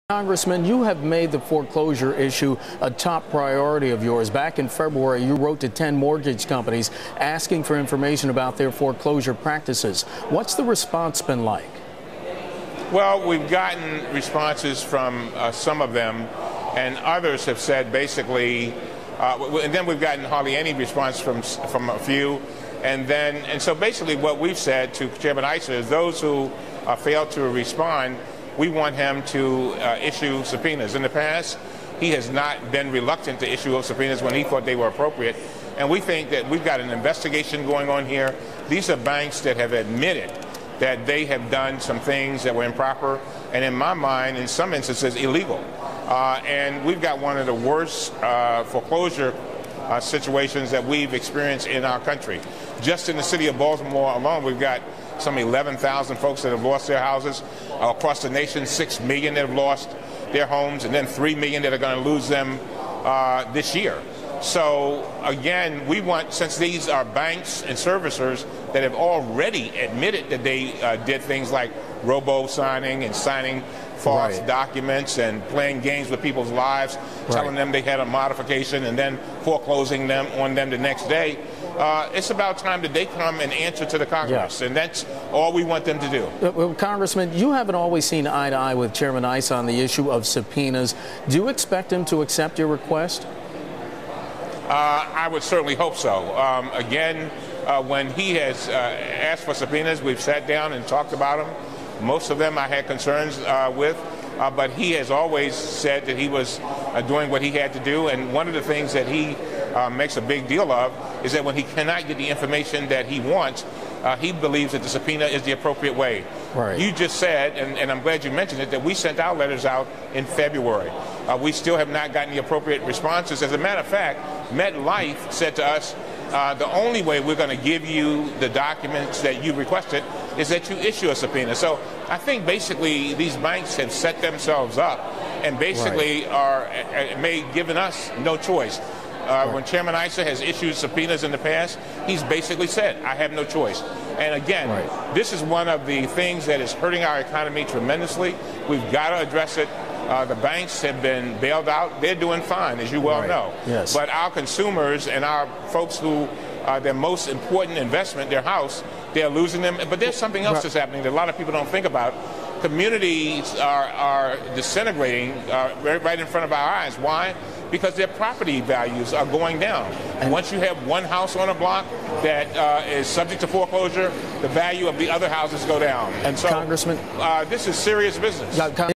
Congressman, you have made the foreclosure issue a top priority of yours. Back in February, you wrote to 10 mortgage companies asking for information about their foreclosure practices. What's the response been like? Well, we've gotten responses from some of them, and others have said basically, and then we've gotten hardly any response from a few. And so basically what we've said to Chairman Issa is those who fail to respond, we want him to issue subpoenas. In the past, he has not been reluctant to issue subpoenas when he thought they were appropriate. And we think that we've got an investigation going on here. These are banks that have admitted that they have done some things that were improper, and in my mind, in some instances, illegal. And we've got one of the worst foreclosure situations that we've experienced in our country. Just in the city of Baltimore alone, we've got some 11,000 folks that have lost their houses. Across the nation, 6 million that have lost their homes, and then 3 million that are going to lose them this year. So again, we want, since these are banks and servicers that have already admitted that they did things like robo-signing and signing false documents and playing games with people's lives, telling them they had a modification and then foreclosing them on them the next day, it's about time that they come and answer to the Congress, and that's all we want them to do. Well, Congressman, you haven't always seen eye to eye with Chairman Issa on the issue of subpoenas. Do you expect him to accept your request? I would certainly hope so. Again, when he has asked for subpoenas, we've sat down and talked about them. Most of them I had concerns with, but he has always said that he was doing what he had to do. And one of the things that he makes a big deal of is that when he cannot get the information that he wants, he believes that the subpoena is the appropriate way. You just said, and I'm glad you mentioned it, that we sent our letters out in February. We still have not gotten the appropriate responses. As a matter of fact, MetLife said to us, the only way we're going to give you the documents that you requested is that you issue a subpoena. So I think basically these banks have set themselves up and basically given us no choice. When Chairman Issa has issued subpoenas in the past, he's basically said, I have no choice. And again, this is one of the things that is hurting our economy tremendously. We've got to address it. The banks have been bailed out. They're doing fine, as you well know. But our consumers and our folks who their most important investment, their house, they're losing them. But there's something else that's happening that a lot of people don't think about. Communities are disintegrating right in front of our eyes. Why? Because their property values are going down. And once you have one house on a block that is subject to foreclosure, the value of the other houses go down. And so, Congressman, this is serious business.